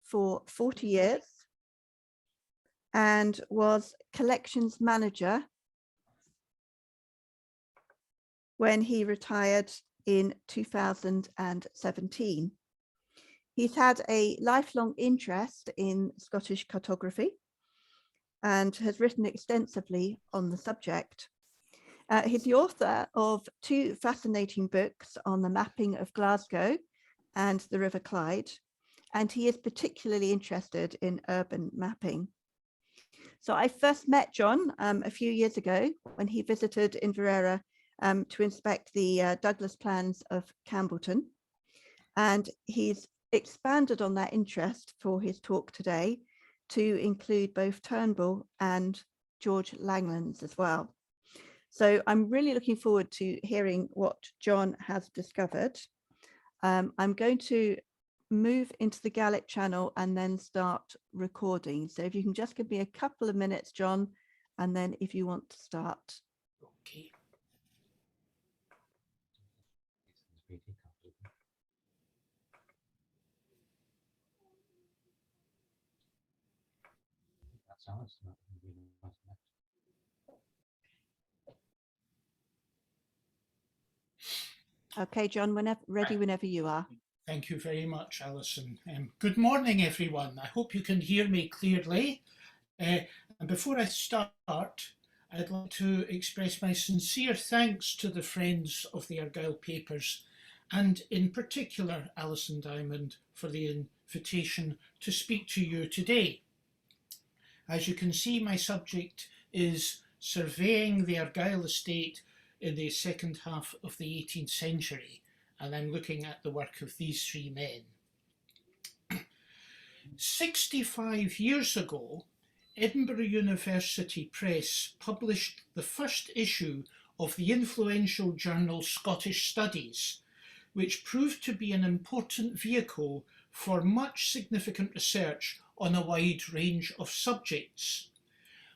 for 40 years and was collections manager when he retired in 2017. He's had a lifelong interest in Scottish cartography and has written extensively on the subject. He's the author of 2 fascinating books on the mapping of Glasgow and the River Clyde, and he is particularly interested in urban mapping. So I first met John a few years ago when he visited Inverera to inspect the Douglas plans of Campbellton, and he's expanded on that interest for his talk today to include both Turnbull and George Langlands as well. So I'm really looking forward to hearing what John has discovered. I'm going to move into the Gaelic channel and then start recording. So if you can just give me a couple of minutes, John, and then if you want to start. Okay. Okay, John, whenever you are. Thank you very much, Alison. Good morning, everyone. I hope you can hear me clearly. And before I start, I'd like to express my sincere thanks to the friends of the Argyll papers, and in particular, Alison Diamond, for the invitation to speak to you today. As you can see, my subject is surveying the Argyll Estate in the second half of the 18th century, and I'm looking at the work of these 3 men. 65 years ago, Edinburgh University Press published the first issue of the influential journal Scottish Studies, which proved to be an important vehicle for much significant research on a wide range of subjects.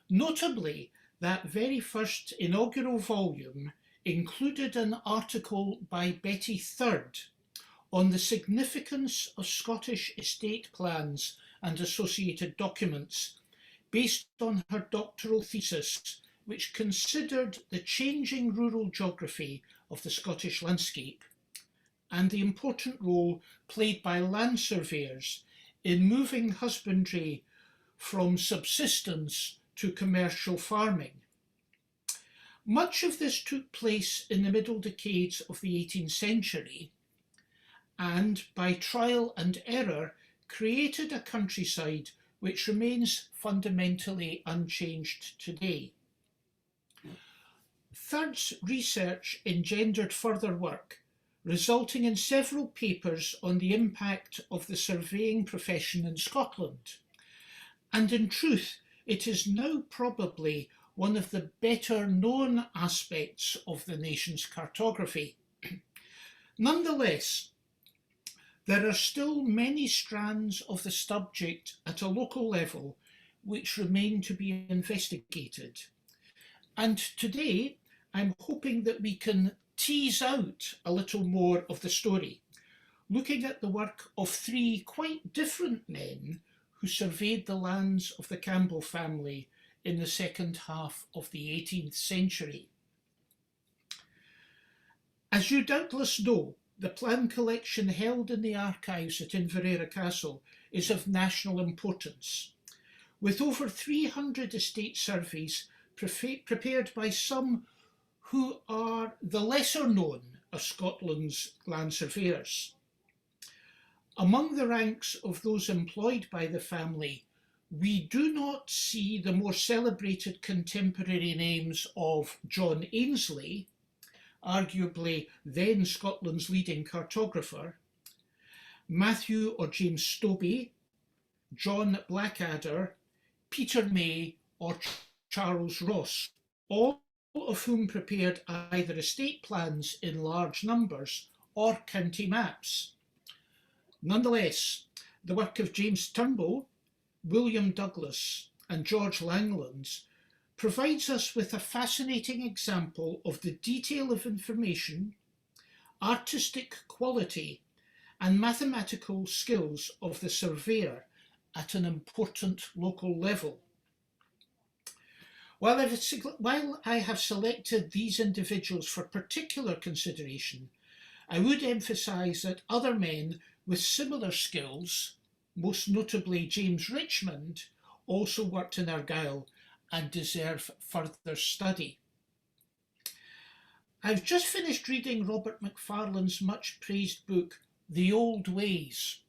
Notably, that very first inaugural volume included an article by Betty Third on the significance of Scottish estate plans and associated documents, based on her doctoral thesis, which considered the changing rural geography of the Scottish landscape and the important role played by land surveyors in moving husbandry from subsistence to commercial farming. Much of this took place in the middle decades of the 18th century, and by trial and error created a countryside which remains fundamentally unchanged today. Third's research engendered further work, resulting in several papers on the impact of the surveying profession in Scotland. And in truth, it is now probably one of the better known aspects of the nation's cartography. Nonetheless, there are still many strands of the subject at a local level which remain to be investigated. And today, I'm hoping that we can tease out a little more of the story, looking at the work of 3 quite different men who surveyed the lands of the Campbell family in the second half of the 18th century. As you doubtless know, the plan collection held in the archives at Inverera Castle is of national importance, with over 300 estate surveys prepared by some who are the lesser known of Scotland's land surveyors. Among the ranks of those employed by the family, we do not see the more celebrated contemporary names of John Ainslie, arguably then Scotland's leading cartographer, Matthew or James Stobie, John Blackadder, Peter May or Charles Ross, all of whom prepared either estate plans in large numbers or county maps. Nonetheless, the work of James Turnbull, William Douglas and George Langlands provides us with a fascinating example of the detail of information, artistic quality and mathematical skills of the surveyor at an important local level. While I have selected these individuals for particular consideration, I would emphasise that other men with similar skills, most notably James Richmond, also worked in Argyll and deserve further study. I've just finished reading Robert Macfarlane's much praised book, The Old Ways,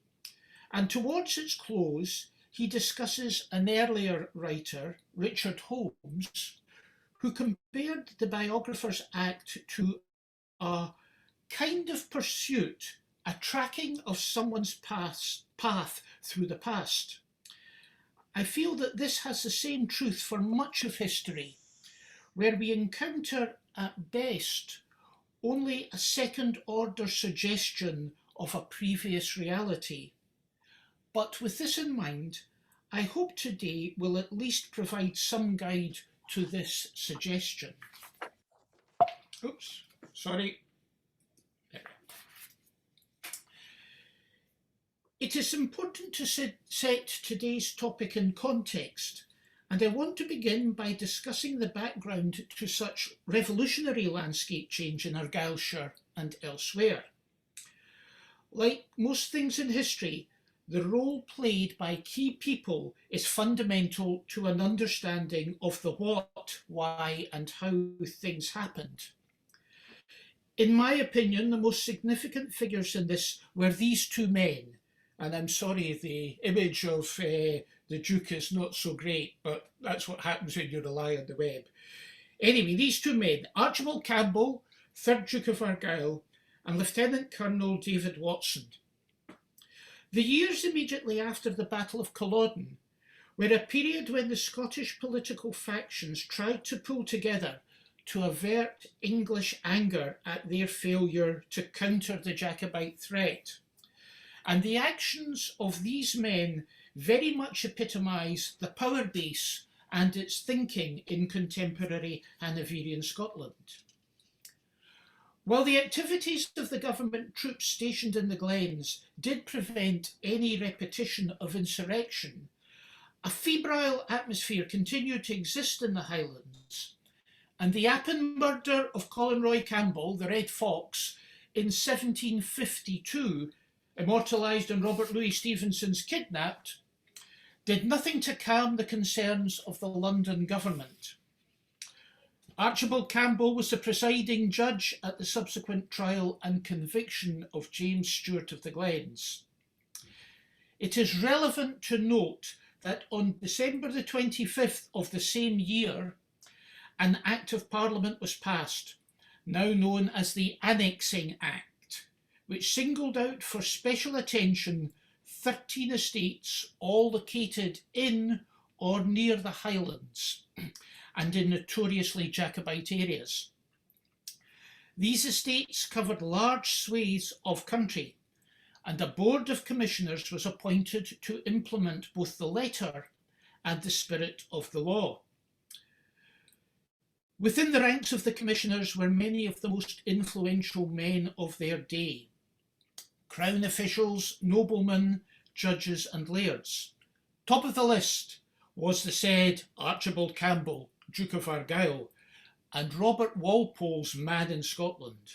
and towards its close, he discusses an earlier writer, Richard Holmes, who compared the biographer's act to a kind of pursuit, a tracking of someone's path through the past. I feel that this has the same truth for much of history, where we encounter at best only a second-order suggestion of a previous reality. But with this in mind, I hope today will at least provide some guide to this suggestion. Oops, sorry. It is important to set today's topic in context, and I want to begin by discussing the background to such revolutionary landscape change in Argyllshire and elsewhere. Like most things in history, the role played by key people is fundamental to an understanding of the what, why, and how things happened. In my opinion, the most significant figures in this were these two men, and I'm sorry, the image of the Duke is not so great, but that's what happens when you rely on the web. Anyway, these two men, Archibald Campbell, 3rd Duke of Argyll, and Lieutenant Colonel David Watson. The years immediately after the Battle of Culloden were a period when the Scottish political factions tried to pull together to avert English anger at their failure to counter the Jacobite threat. And the actions of these men very much epitomise the power base and its thinking in contemporary Hanoverian Scotland. While the activities of the government troops stationed in the Glens did prevent any repetition of insurrection, a febrile atmosphere continued to exist in the Highlands, and the Appin murder of Colin Roy Campbell, the Red Fox, in 1752, immortalised in Robert Louis Stevenson's Kidnapped, did nothing to calm the concerns of the London government. Archibald Campbell was the presiding judge at the subsequent trial and conviction of James Stewart of the Glens. It is relevant to note that on December the 25th of the same year, an Act of Parliament was passed, now known as the Annexing Act, which singled out for special attention 13 estates all located in or near the Highlands and in notoriously Jacobite areas. These estates covered large swathes of country, and a board of commissioners was appointed to implement both the letter and the spirit of the law. Within the ranks of the commissioners were many of the most influential men of their day: crown officials, noblemen, judges and lairds. Top of the list was the said Archibald Campbell, Duke of Argyll, and Robert Walpole's man in Scotland.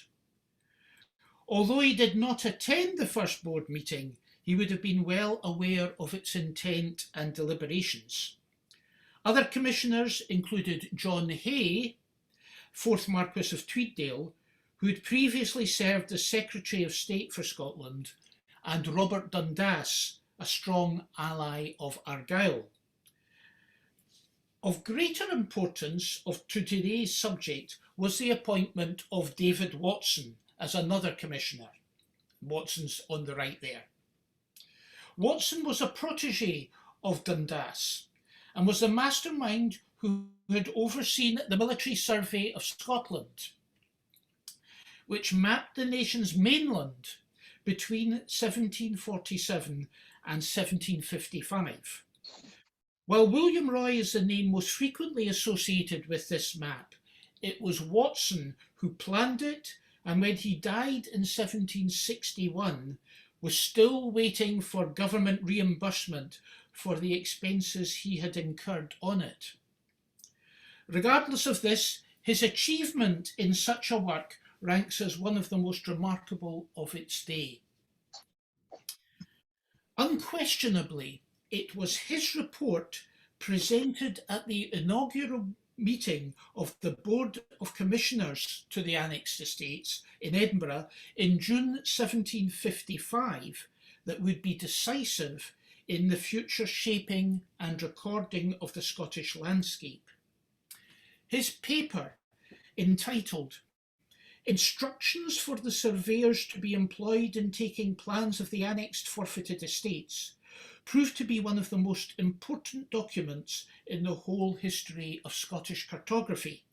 Although he did not attend the first board meeting, he would have been well aware of its intent and deliberations. Other commissioners included John Hay, 4th Marquess of Tweeddale, who had previously served as Secretary of State for Scotland, and Robert Dundas, a strong ally of Argyll. Of greater importance to today's subject was the appointment of David Watson as another commissioner. Watson's on the right there. Watson was a protege of Dundas and was the mastermind who had overseen the military survey of Scotland, which mapped the nation's mainland between 1747 and 1755. While William Roy is the name most frequently associated with this map, it was Watson who planned it, and when he died in 1761, was still waiting for government reimbursement for the expenses he had incurred on it. Regardless of this, his achievement in such a work ranks as one of the most remarkable of its day. Unquestionably, it was his report presented at the inaugural meeting of the Board of Commissioners to the Annexed Estates in Edinburgh in June 1755 that would be decisive in the future shaping and recording of the Scottish landscape. His paper, entitled Instructions for the Surveyors to be Employed in Taking Plans of the Annexed Forfeited Estates, proved to be one of the most important documents in the whole history of Scottish cartography.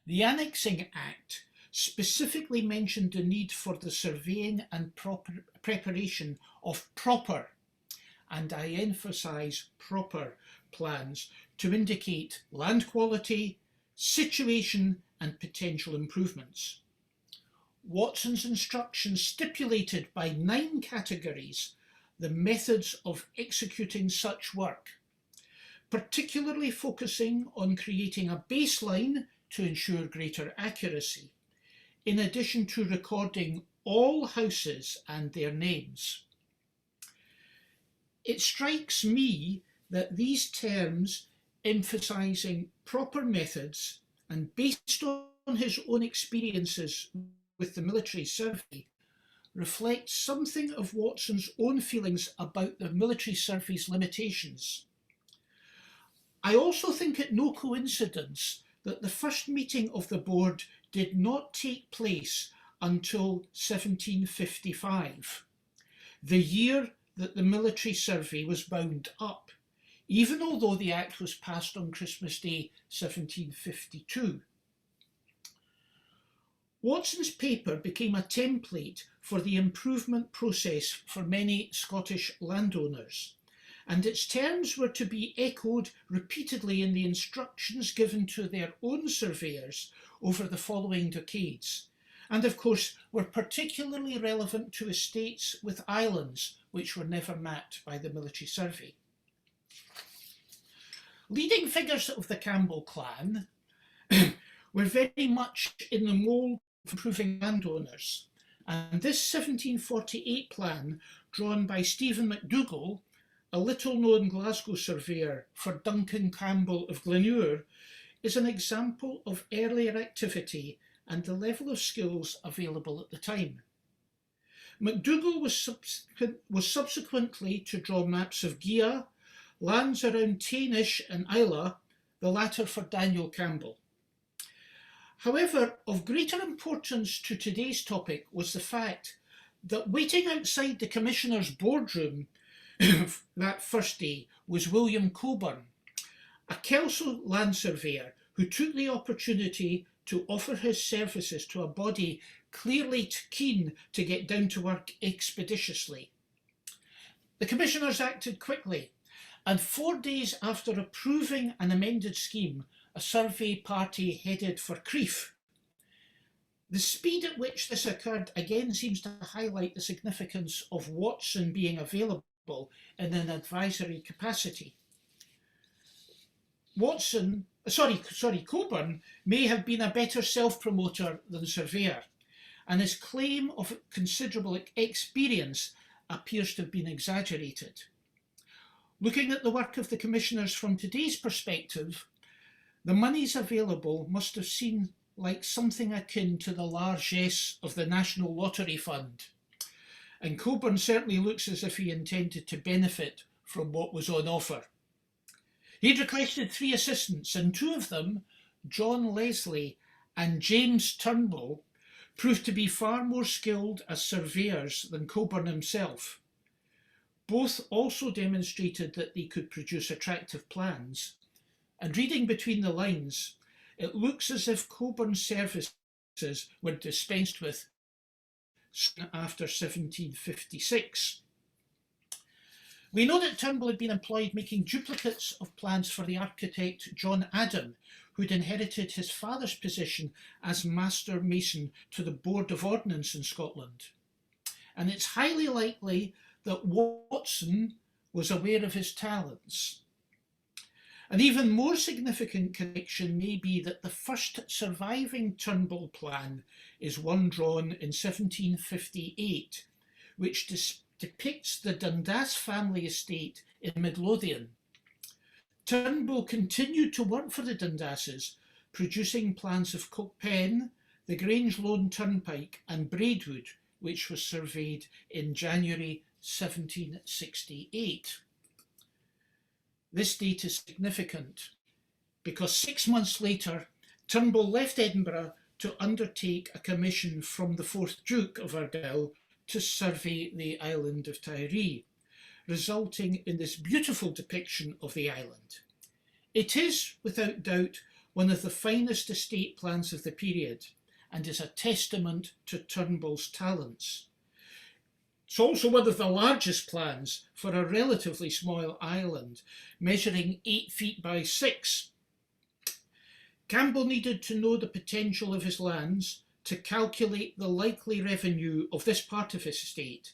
The Annexing Act specifically mentioned the need for the surveying and preparation of proper, and I emphasise proper, plans to indicate land quality, situation and potential improvements. Watson's instructions stipulated by 9 categories the methods of executing such work, particularly focusing on creating a baseline to ensure greater accuracy, in addition to recording all houses and their names. It strikes me that these terms, emphasising proper methods and based on his own experiences with the military survey, reflect something of Watson's own feelings about the military survey's limitations. I also think it no coincidence that the first meeting of the board did not take place until 1755, the year that the military survey was bound up, even although the Act was passed on Christmas Day 1752. Watson's paper became a template for the improvement process for many Scottish landowners, and its terms were to be echoed repeatedly in the instructions given to their own surveyors over the following decades, and of course were particularly relevant to estates with islands which were never mapped by the military survey. Leading figures of the Campbell clan were very much in the mould of improving landowners, and this 1748 plan, drawn by Stephen MacDougall, a little-known Glasgow surveyor for Duncan Campbell of Glenure, is an example of earlier activity and the level of skills available at the time. MacDougall was subsequently to draw maps of Gia, lands around Tainish and Islay, the latter for Daniel Campbell. However, of greater importance to today's topic was the fact that waiting outside the Commissioner's boardroom that first day was William Coburn, a Kelso land surveyor who took the opportunity to offer his services to a body clearly keen to get down to work expeditiously. The Commissioners acted quickly, and 4 days after approving an amended scheme, a survey party headed for Crieff. The speed at which this occurred again seems to highlight the significance of Watson being available in an advisory capacity. Coburn may have been a better self-promoter than surveyor, and his claim of considerable experience appears to have been exaggerated. Looking at the work of the Commissioners from today's perspective, the monies available must have seemed like something akin to the largesse of the National Lottery Fund, and Coburn certainly looks as if he intended to benefit from what was on offer. He'd requested 3 assistants, and 2 of them, John Leslie and James Turnbull, proved to be far more skilled as surveyors than Coburn himself. Both also demonstrated that they could produce attractive plans, and reading between the lines, it looks as if Coburn's services were dispensed with soon after 1756. We know that Turnbull had been employed making duplicates of plans for the architect John Adam, who'd inherited his father's position as Master Mason to the Board of Ordnance in Scotland. and it's highly likely that Watson was aware of his talents. An even more significant connection may be that the first surviving Turnbull plan is one drawn in 1758, which depicts the Dundas family estate in Midlothian. Turnbull continued to work for the Dundases, producing plans of Coburn, the Grange Lone Turnpike and Braidwood, which was surveyed in January 1768. This date is significant because 6 months later, Turnbull left Edinburgh to undertake a commission from the 4th Duke of Argyll to survey the island of Tiree, resulting in this beautiful depiction of the island. It is, without doubt, one of the finest estate plans of the period and is a testament to Turnbull's talents. It's also one of the largest plans for a relatively small island, measuring 8 feet by 6. Campbell needed to know the potential of his lands to calculate the likely revenue of this part of his estate,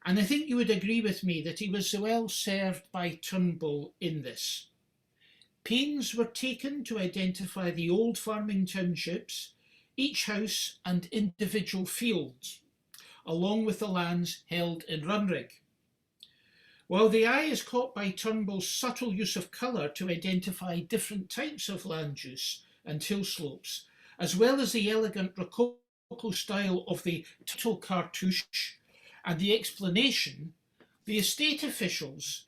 and I think you would agree with me that he was well served by Turnbull in this. Pains were taken to identify the old farming townships, each house and individual fields, along with the lands held in Runrig. While the eye is caught by Turnbull's subtle use of colour to identify different types of land use and hill slopes, as well as the elegant rococo style of the title cartouche and the explanation, the estate officials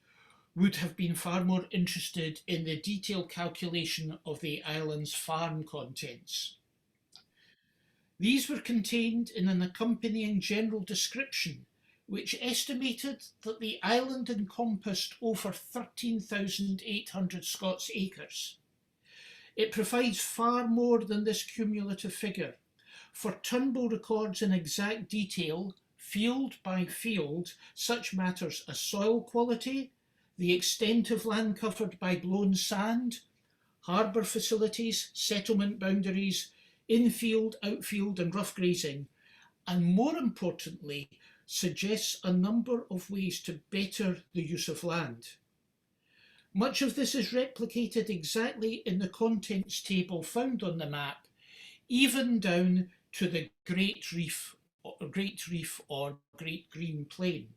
would have been far more interested in the detailed calculation of the island's farm contents. These were contained in an accompanying general description, which estimated that the island encompassed over 13,800 Scots acres. It provides far more than this cumulative figure, for Turnbull records in exact detail, field by field, such matters as soil quality, the extent of land covered by blown sand, harbour facilities, settlement boundaries, infield, outfield and rough grazing, and more importantly, suggests a number of ways to better the use of land. Much of this is replicated exactly in the contents table found on the map, even down to the Great Reef or Great Green Plain.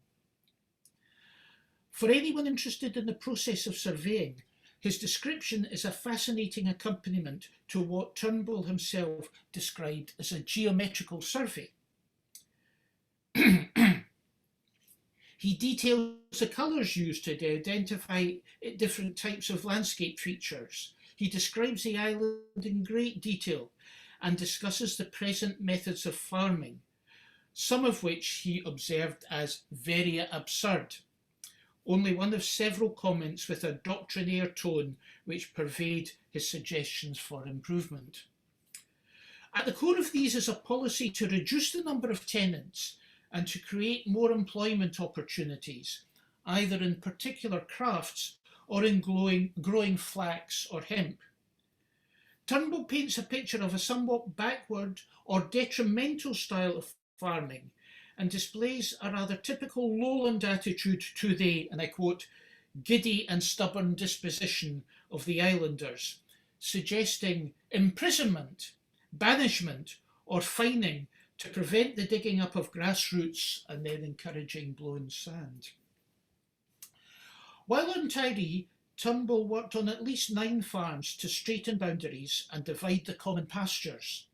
For anyone interested in the process of surveying, his description is a fascinating accompaniment to what Turnbull himself described as a geometrical survey. He details the colours used to identify different types of landscape features. He describes the island in great detail and discusses the present methods of farming, some of which he observed as very absurd. Only one of several comments with a doctrinaire tone which pervade his suggestions for improvement. At the core of these is a policy to reduce the number of tenants and to create more employment opportunities, either in particular crafts or in growing flax or hemp. Turnbull paints a picture of a somewhat backward or detrimental style of farming and displays a rather typical lowland attitude to the, and I quote, giddy and stubborn disposition of the islanders, suggesting imprisonment, banishment, or fining to prevent the digging up of grassroots and then encouraging blown sand. While on Tiree, Tumble worked on at least 9 farms to straighten boundaries and divide the common pastures.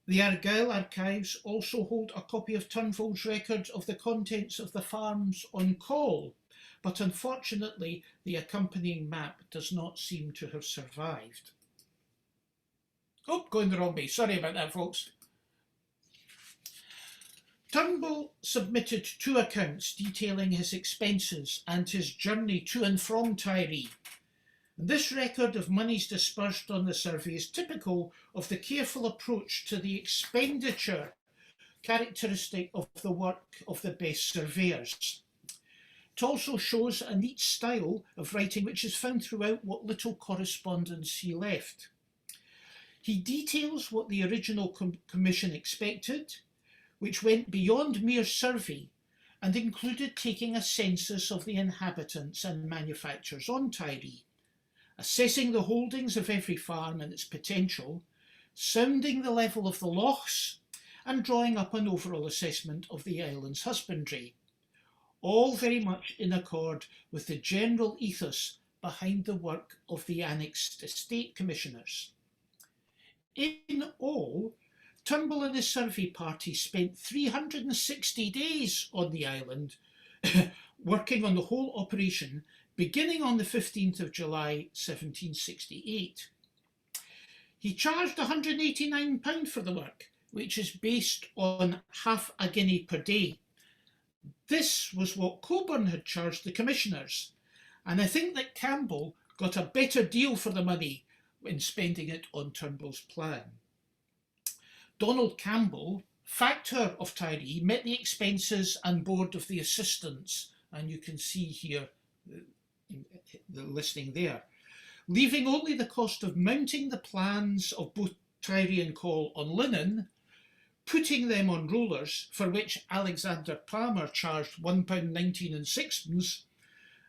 The Argyll archives also hold a copy of Turnbull's record of the contents of the farms on call, but unfortunately the accompanying map does not seem to have survived. Oh, going the wrong way. Sorry about that, folks. Turnbull submitted 2 accounts detailing his expenses and his journey to and from Tiree. This record of monies dispersed on the survey is typical of the careful approach to the expenditure characteristic of the work of the best surveyors. It also shows a neat style of writing which is found throughout what little correspondence he left. He details what the original commission expected, which went beyond mere survey and included taking a census of the inhabitants and manufacturers on Tiree, assessing the holdings of every farm and its potential, sounding the level of the lochs, and drawing up an overall assessment of the island's husbandry, all very much in accord with the general ethos behind the work of the annexed estate commissioners. In all, Turnbull and his survey party spent 360 days on the island, working on the whole operation, beginning on the 15th of July 1768. He charged £189 for the work, which is based on half a guinea per day. This was what Coburn had charged the commissioners, and I think that Campbell got a better deal for the money when spending it on Turnbull's plan. Donald Campbell, factor of Tiree, met the expenses and board of the assistants, and you can see here the listing there, leaving only the cost of mounting the plans of both Tiree and Call on linen, putting them on rollers, for which Alexander Palmer charged £1.19 and sixpence,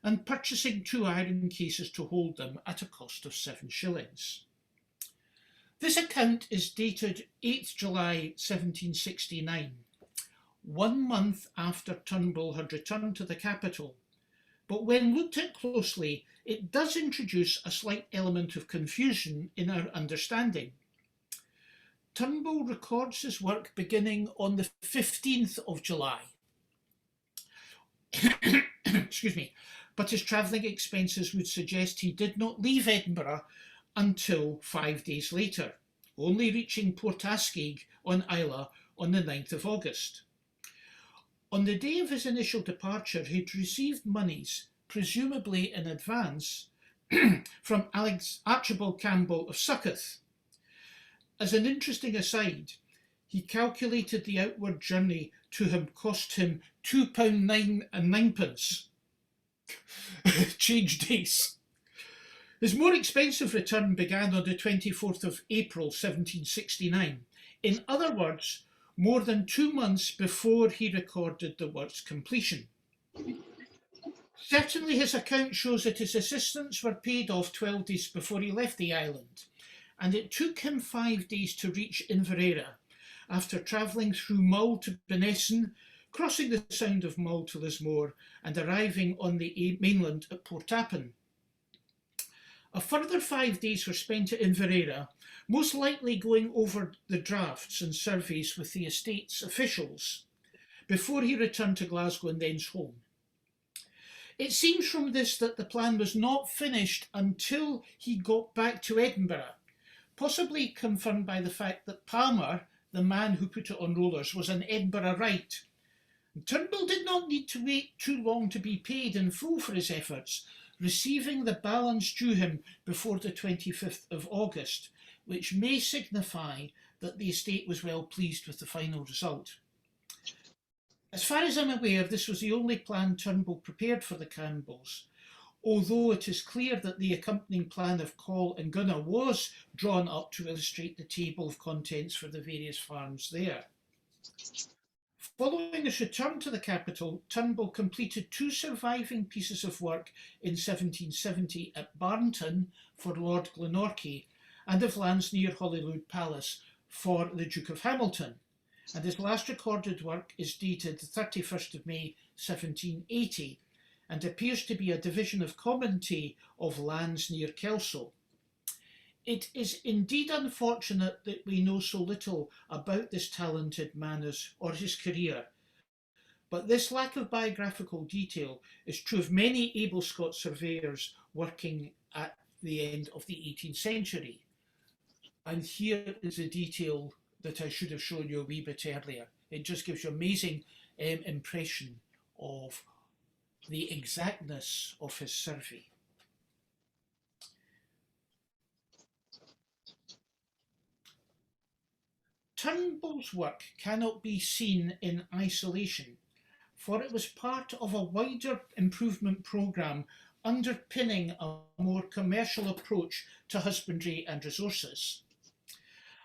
and purchasing 2 iron cases to hold them at a cost of 7 shillings. This account is dated 8th July 1769, 1 month after Turnbull had returned to the capital, but when looked at closely, it does introduce a slight element of confusion in our understanding. Turnbull records his work beginning on the 15th of July. Excuse me, but his travelling expenses would suggest he did not leave Edinburgh until 5 days later, only reaching Port Askaig on Islay on the 9th of August. On the day of his initial departure, he'd received monies, presumably in advance, from Archibald Campbell of Succoth. As an interesting aside, he calculated the outward journey to him cost him £2.9 and 9p. Change days. His more expensive return began on the 24th of April 1769. In other words, more than 2 months before he recorded the work's completion. Certainly his account shows that his assistants were paid off 12 days before he left the island, and it took him 5 days to reach Inverera, after travelling through Mull to Benesson, crossing the Sound of Mull to Lismore, and arriving on the mainland at Portappen. A further 5 days were spent at Inverera, most likely going over the drafts and surveys with the estate's officials, before he returned to Glasgow and thence home. It seems from this that the plan was not finished until he got back to Edinburgh, possibly confirmed by the fact that Palmer, the man who put it on rollers, was an Edinburghite. Turnbull did not need to wait too long to be paid in full for his efforts, receiving the balance due him before the 25th of August, which may signify that the estate was well pleased with the final result. As far as I'm aware, this was the only plan Turnbull prepared for the Campbells, although it is clear that the accompanying plan of Call and Gunner was drawn up to illustrate the table of contents for the various farms there. Following his return to the capital, Turnbull completed 2 surviving pieces of work in 1770 at Barnton for Lord Glenorchy and of lands near Holyrood Palace for the Duke of Hamilton, and his last recorded work is dated the 31st of May 1780 and appears to be a division of commonty of lands near Kelso. It is indeed unfortunate that we know so little about this talented man or his career, but this lack of biographical detail is true of many able Scots surveyors working at the end of the 18th century. And here is a detail that I should have shown you a wee bit earlier. It just gives you an amazing impression of the exactness of his survey. Turnbull's work cannot be seen in isolation, for it was part of a wider improvement programme underpinning a more commercial approach to husbandry and resources.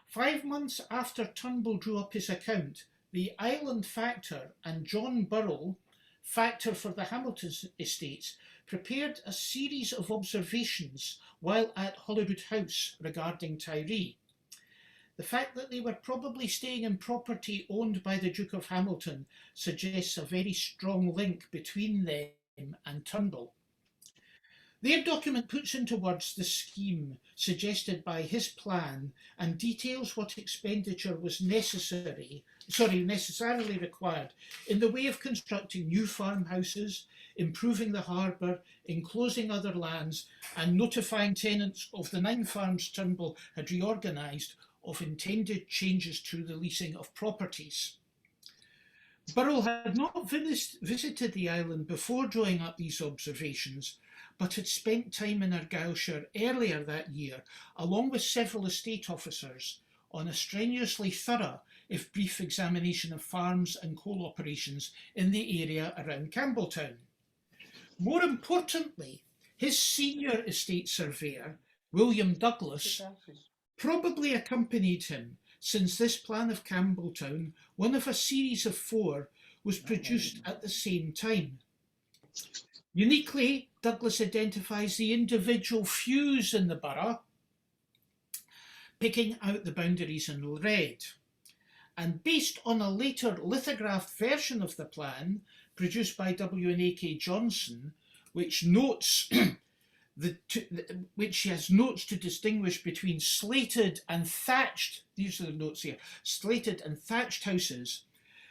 5 months after Turnbull drew up his account, the island factor and John Burrell, factor for the Hamilton estates, prepared a series of observations while at Holyrood House regarding Tiree. The fact that they were probably staying in property owned by the Duke of Hamilton suggests a very strong link between them and Turnbull. Their document puts into words the scheme suggested by his plan and details what expenditure was necessarily required in the way of constructing new farmhouses, improving the harbour, enclosing other lands, and notifying tenants of the 9 farms Turnbull had reorganised of intended changes to the leasing of properties. Burrell had not visited the island before drawing up these observations, but had spent time in Argyllshire earlier that year, along with several estate officers, on a strenuously thorough, if brief, examination of farms and coal operations in the area around Campbelltown. More importantly, his senior estate surveyor, William Douglas, probably accompanied him, since this plan of Campbelltown, one of a series of 4, was produced at the same time. Uniquely, Douglas identifies the individual feus in the borough, picking out the boundaries in red. And based on a later lithographed version of the plan, produced by W. and A.K. Johnson, which notes which has notes to distinguish between slated and thatched, these are the notes here, slated and thatched houses,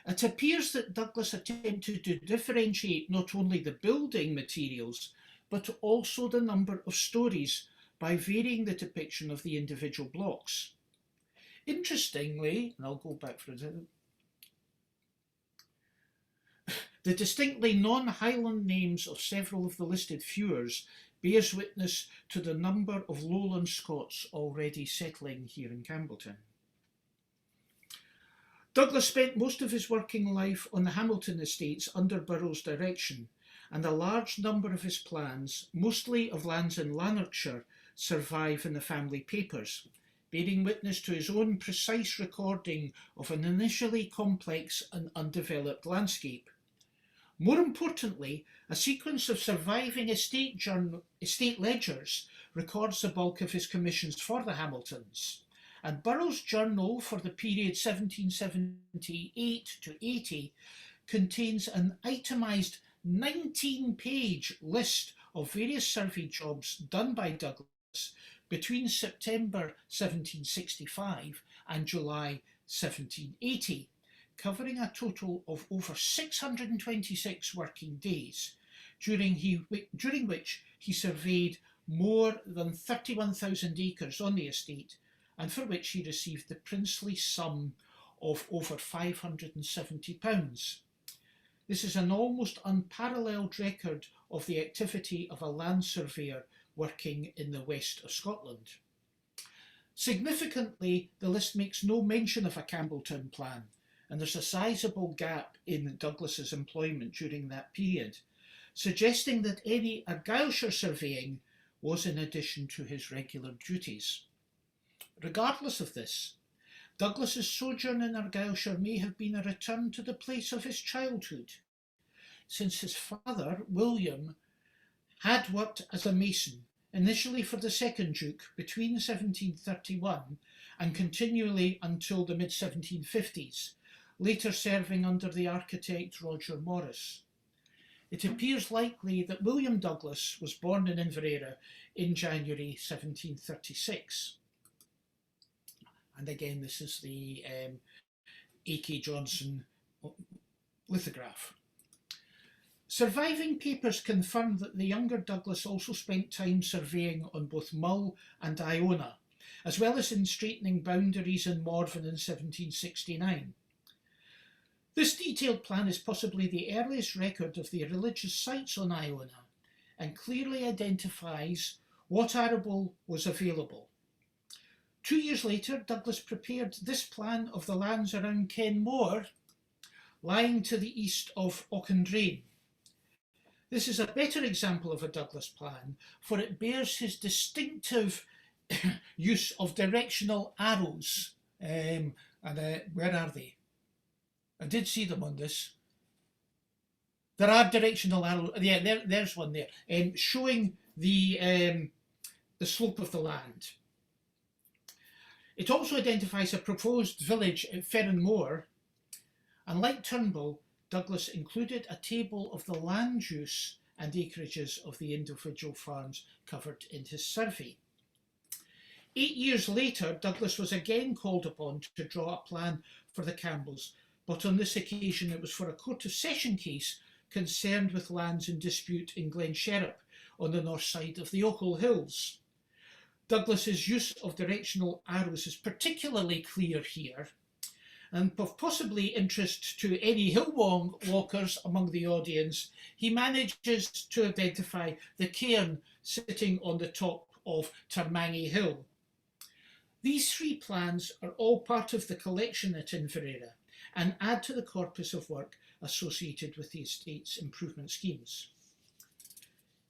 it appears that Douglas attempted to differentiate not only the building materials, but also the number of stories by varying the depiction of the individual blocks. Interestingly, and I'll go back for a second, the distinctly non-Highland names of several of the listed feuars bears witness to the number of lowland Scots already settling here in Campbelltown. Douglas spent most of his working life on the Hamilton estates under Burrell's direction, and a large number of his plans, mostly of lands in Lanarkshire, survive in the family papers, bearing witness to his own precise recording of an initially complex and undeveloped landscape. More importantly, a sequence of surviving estate ledgers records the bulk of his commissions for the Hamiltons, and Burrell's journal for the period 1778 to 80 contains an itemised 19-page list of various survey jobs done by Douglas between September 1765 and July 1780, covering a total of over 626 working days, during which he surveyed more than 31,000 acres on the estate, and for which he received the princely sum of over £570. This is an almost unparalleled record of the activity of a land surveyor working in the west of Scotland. Significantly, the list makes no mention of a Campbelltown plan, and there's a sizable gap in Douglas's employment during that period, suggesting that any Argyllshire surveying was in addition to his regular duties. Regardless of this, Douglas's sojourn in Argyllshire may have been a return to the place of his childhood, since his father, William, had worked as a mason, initially for the second Duke between 1731 and continually until the mid-1750s, later serving under the architect Roger Morris. It appears likely that William Douglas was born in Inverera in January 1736. And again, this is the A.K. Johnson lithograph. Surviving papers confirm that the younger Douglas also spent time surveying on both Mull and Iona, as well as in straightening boundaries in Morven in 1769. This detailed plan is possibly the earliest record of the religious sites on Iona, and clearly identifies what arable was available. 2 years later, Douglas prepared this plan of the lands around Kenmore, lying to the east of Auchendrane. This is a better example of a Douglas plan, for it bears his distinctive use of directional arrows. Where are they? I did see them on this. There are directional arrows. Yeah, there's one there, showing the slope of the land. It also identifies a proposed village at Ferrenmore, and like Turnbull, Douglas included a table of the land use and acreages of the individual farms covered in his survey. 8 years later, Douglas was again called upon to draw a plan for the Campbells, but on this occasion it was for a Court of Session case concerned with lands in dispute in Glen Sherrip on the north side of the Ochil Hills. Douglas's use of directional arrows is particularly clear here, and of possibly interest to any hill walkers among the audience. He manages to identify the cairn sitting on the top of Termangy Hill. These 3 plans are all part of the collection at Inverera and add to the corpus of work associated with the estate's improvement schemes.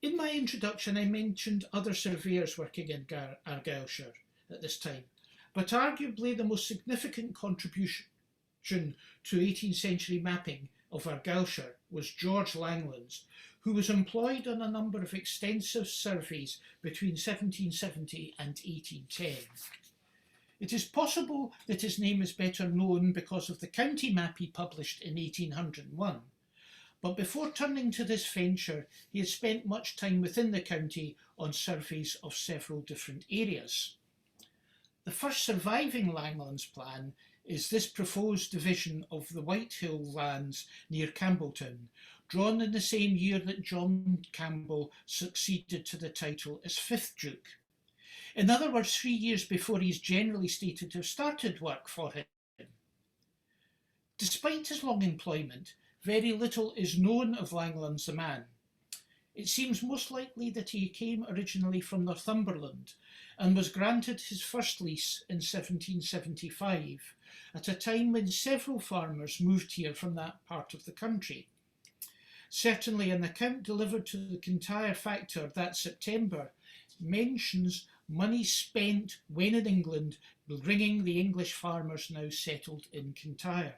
In my introduction, I mentioned other surveyors working in Argyllshire at this time, but arguably the most significant contribution to 18th century mapping of Argyllshire was George Langlands, who was employed on a number of extensive surveys between 1770 and 1810. It is possible that his name is better known because of the county map he published in 1801, but before turning to this venture, he had spent much time within the county on surveys of several different areas. The first surviving Langlands plan is this proposed division of the White Hill lands near Campbelltown, drawn in the same year that John Campbell succeeded to the title as 5th Duke. In other words, 3 years before he is generally stated to have started work for him. Despite his long employment, very little is known of Langlands the man. It seems most likely that he came originally from Northumberland and was granted his first lease in 1775, at a time when several farmers moved here from that part of the country. Certainly an account delivered to the Kintyre Factor that September mentions money spent when in England bringing the English farmers now settled in Kintyre.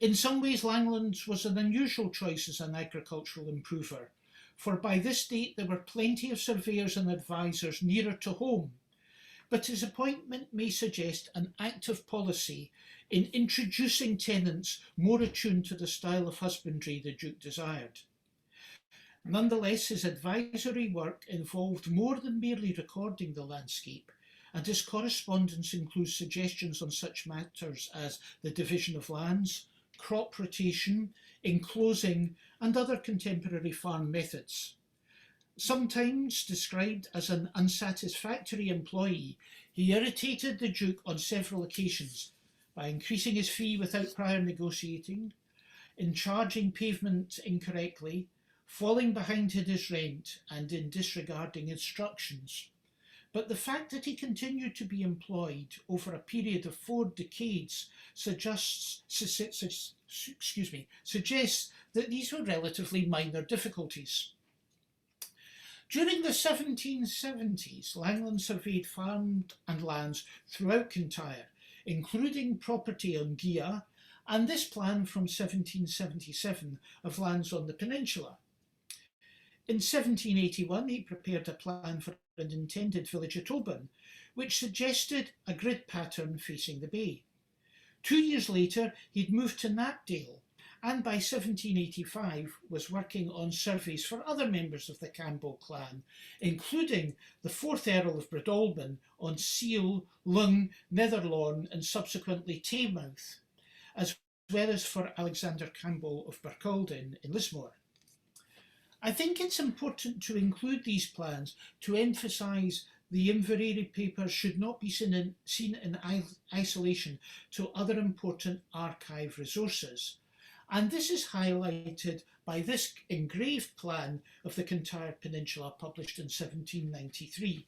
In some ways, Langlands was an unusual choice as an agricultural improver, for by this date there were plenty of surveyors and advisors nearer to home, but his appointment may suggest an active policy in introducing tenants more attuned to the style of husbandry the Duke desired. Nonetheless, his advisory work involved more than merely recording the landscape, and his correspondence includes suggestions on such matters as the division of lands, crop rotation, enclosing, and other contemporary farm methods. Sometimes described as an unsatisfactory employee, he irritated the Duke on several occasions by increasing his fee without prior negotiating, in charging pavement incorrectly, falling behind in his rent, and in disregarding instructions. But the fact that he continued to be employed over a period of 4 decades suggests that these were relatively minor difficulties. During the 1770s, Langlands surveyed farms and lands throughout Kintyre, including property on Gia, and this plan from 1777 of lands on the peninsula. In 1781, he prepared a plan for an intended village at Coburn, which suggested a grid pattern facing the bay. 2 years later, he'd moved to Knapdale, and by 1785 was working on surveys for other members of the Campbell clan, including the 4th Earl of Breadalbane on Seal, Lung, Netherlorn, and subsequently Taymouth, as well as for Alexander Campbell of Barcaldine in Lismore. I think it's important to include these plans to emphasise the Inverary papers should not be seen in isolation to other important archive resources. And this is highlighted by this engraved plan of the Kintyre Peninsula published in 1793.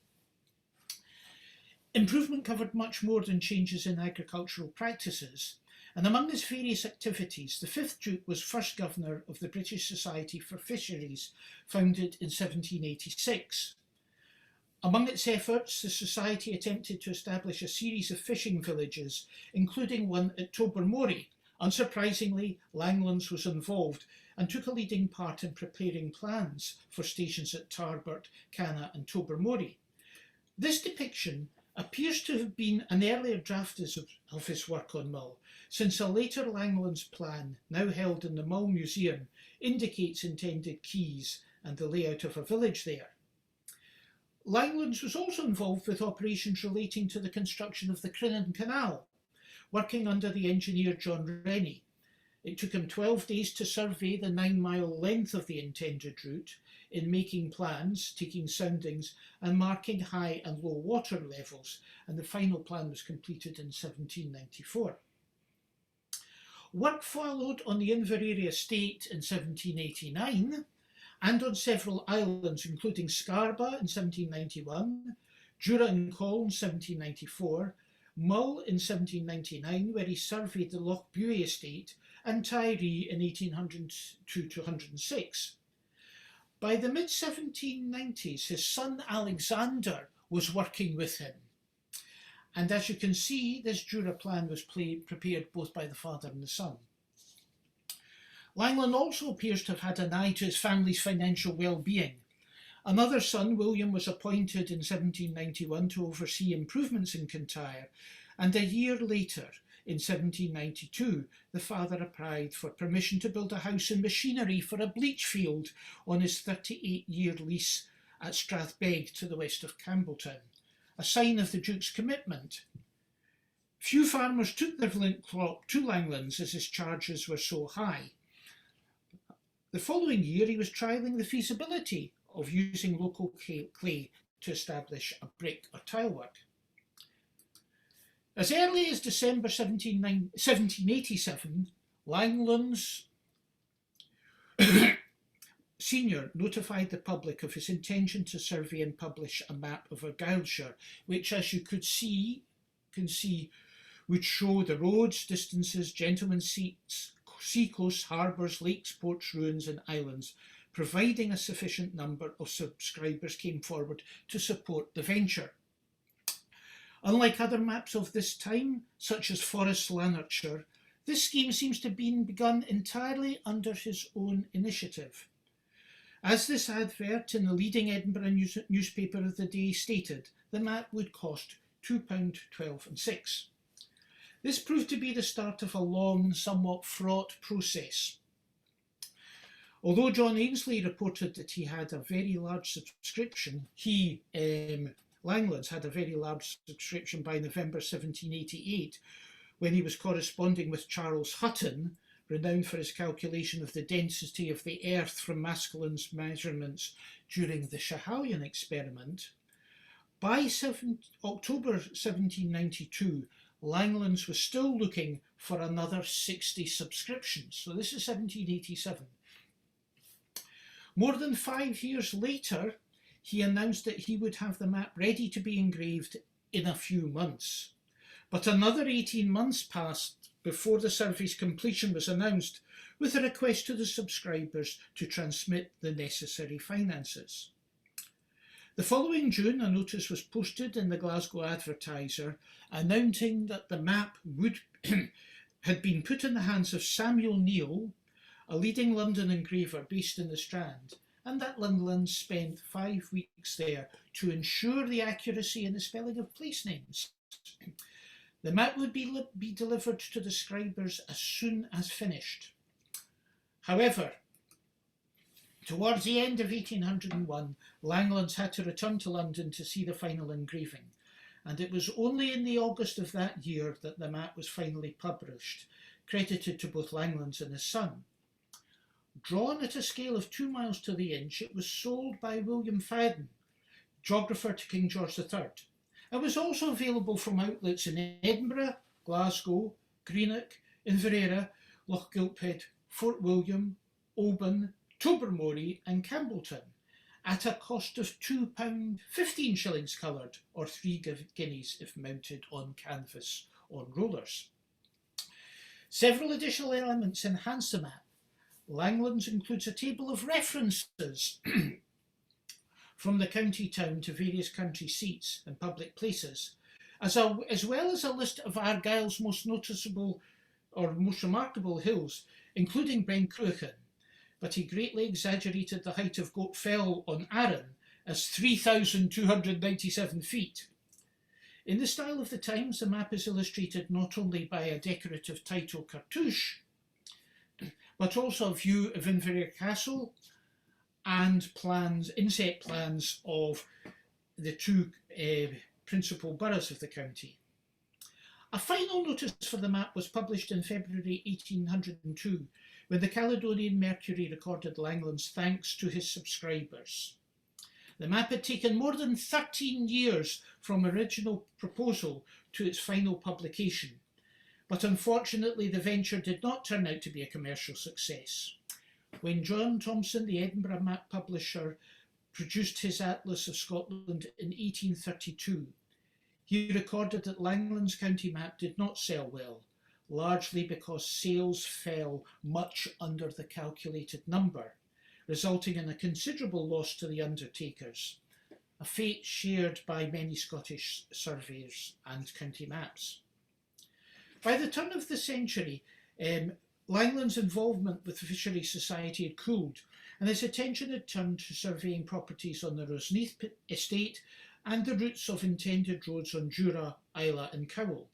Improvement covered much more than changes in agricultural practices, and among his various activities, the 5th Duke was first governor of the British Society for Fisheries, founded in 1786. Among its efforts, the Society attempted to establish a series of fishing villages, including one at Tobermory, Unsurprisingly, Langlands was involved and took a leading part in preparing plans for stations at Tarbert, Canna and Tobermory. This depiction appears to have been an earlier draft of his work on Mull, since a later Langlands plan, now held in the Mull Museum, indicates intended quays and the layout of a village there. Langlands was also involved with operations relating to the construction of the Crinan Canal, working under the engineer John Rennie. It took him 12 days to survey the 9-mile length of the intended route, in making plans, taking soundings, and marking high and low water levels, and the final plan was completed in 1794. Work followed on the Inverary estate in 1789, and on several islands, including Scarborough in 1791, Jura and Col in 1794, Mull in 1799, where he surveyed the Lochbuie estate, and Tiree in 1802 to 106. By the mid-1790s, his son Alexander was working with him. And as you can see, this Jura plan was prepared both by the father and the son. Langland also appears to have had an eye to his family's financial well-being. Another son, William, was appointed in 1791 to oversee improvements in Kintyre, and a year later, in 1792, the father applied for permission to build a house and machinery for a bleach field on his 38-year lease at Strathbeg to the west of Campbelltown, a sign of the Duke's commitment. Few farmers took their crop to Langlands as his charges were so high. The following year, he was trialling the feasibility of using local clay to establish a brick or tile work. As early as December 1787, Langlands Senior notified the public of his intention to survey and publish a map of Argyllshire, which, as you can see, would show the roads, distances, gentlemen's seats, seacoasts, harbours, lakes, ports, ruins and islands, providing a sufficient number of subscribers came forward to support the venture. Unlike other maps of this time, such as Forest Lanarkshire, this scheme seems to have been begun entirely under his own initiative. As this advert in the leading Edinburgh newspaper of the day stated, the map would cost £2.12 and 6. This proved to be the start of a long and somewhat fraught process. Although John Ainslie reported that he had a very large subscription, Langlands had a very large subscription by November 1788, when he was corresponding with Charles Hutton, renowned for his calculation of the density of the earth from Maskelyne's measurements during the Schiehallion experiment. By October 1792, Langlands was still looking for another 60 subscriptions. So this is 1787. More than 5 years later, he announced that he would have the map ready to be engraved in a few months. But another 18 months passed before the survey's completion was announced, with a request to the subscribers to transmit the necessary finances. The following June, a notice was posted in the Glasgow Advertiser announcing that the map had been put in the hands of Samuel Neal, a leading London engraver based in the Strand, and that Langlands spent 5 weeks there to ensure the accuracy in the spelling of place names. The map would be delivered to the scribers as soon as finished. However, towards the end of 1801, Langlands had to return to London to see the final engraving, and it was only in the August of that year that the map was finally published, credited to both Langlands and his son. Drawn at a scale of 2 miles to the inch, it was sold by William Fadden, geographer to King George III. It was also available from outlets in Edinburgh, Glasgow, Greenock, Inverary, Lochgilphead, Fort William, Oban, Tobermory and Campbelltown, at a cost of £2, 15 shillings coloured, or 3 guineas if mounted on canvas on rollers. Several additional elements enhance the map. Langlands includes a table of references from the county town to various country seats and public places, as well as a list of Argyll's most noticeable or most remarkable hills, including Ben Cruachan, but he greatly exaggerated the height of Goat Fell on Arran as 3,297 feet. In the style of the times, the map is illustrated not only by a decorative title cartouche, but also a view of Inverary Castle and plans, inset plans of the two principal boroughs of the county. A final notice for the map was published in February 1802, when the Caledonian Mercury recorded Langlands' thanks to his subscribers. The map had taken more than 13 years from original proposal to its final publication, but unfortunately the venture did not turn out to be a commercial success. When John Thomson, the Edinburgh map publisher, produced his Atlas of Scotland in 1832, he recorded that Langlands County map did not sell well, largely because sales fell much under the calculated number, resulting in a considerable loss to the undertakers, a fate shared by many Scottish surveyors and county maps. By the turn of the century, Langland's involvement with the Fisheries Society had cooled, and his attention had turned to surveying properties on the Rosneath estate and the routes of intended roads on Jura, Islay and Cowell.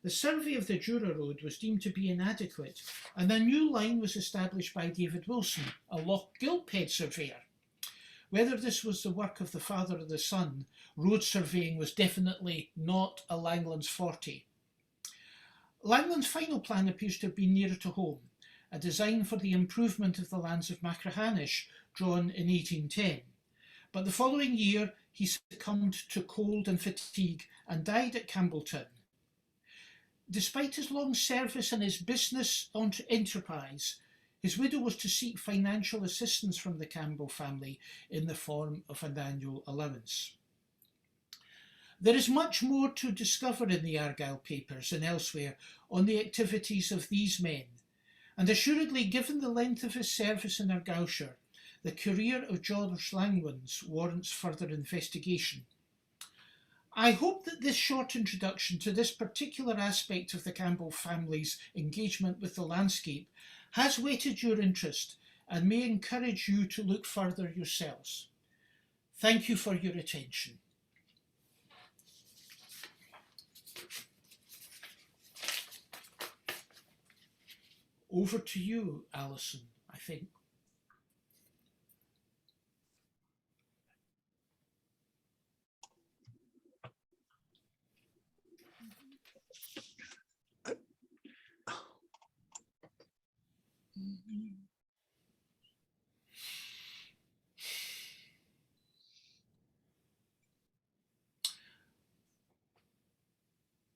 The survey of the Jura road was deemed to be inadequate, and a new line was established by David Wilson, a Loch Gilphead surveyor. Whether this was the work of the father or the son, road surveying was definitely not a Langlands forte. Langland's final plan appears to have been nearer to home, a design for the improvement of the lands of Machrihanish, drawn in 1810. But the following year he succumbed to cold and fatigue and died at Campbelltown. Despite his long service and his business enterprise, his widow was to seek financial assistance from the Campbell family in the form of an annual allowance. There is much more to discover in the Argyll papers and elsewhere on the activities of these men, and assuredly, given the length of his service in Argyllshire, the career of George Langlands warrants further investigation. I hope that this short introduction to this particular aspect of the Campbell family's engagement with the landscape has whetted your interest and may encourage you to look further yourselves. Thank you for your attention. Over to you, Alison, I think.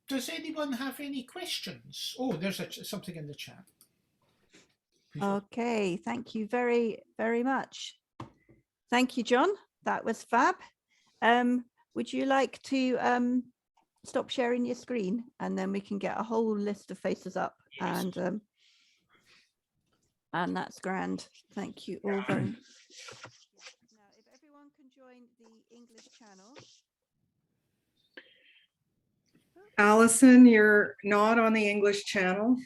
Does anyone have any questions? Oh, there's something in the chat. Okay, thank you very, very much. Thank you, John. That was fab. Would you like to stop sharing your screen, and then we can get a whole list of faces up? Yes. And that's grand. Thank you all very much. Now, if everyone can join the English channel. Alison, you're not on the English channel.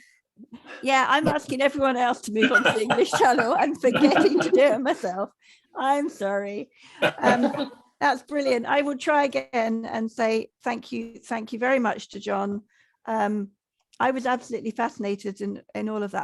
Yeah, I'm asking everyone else to move on to the English channel and forgetting to do it myself. I'm sorry. That's brilliant. I will try again and say thank you very much to John. I was absolutely fascinated in all of that.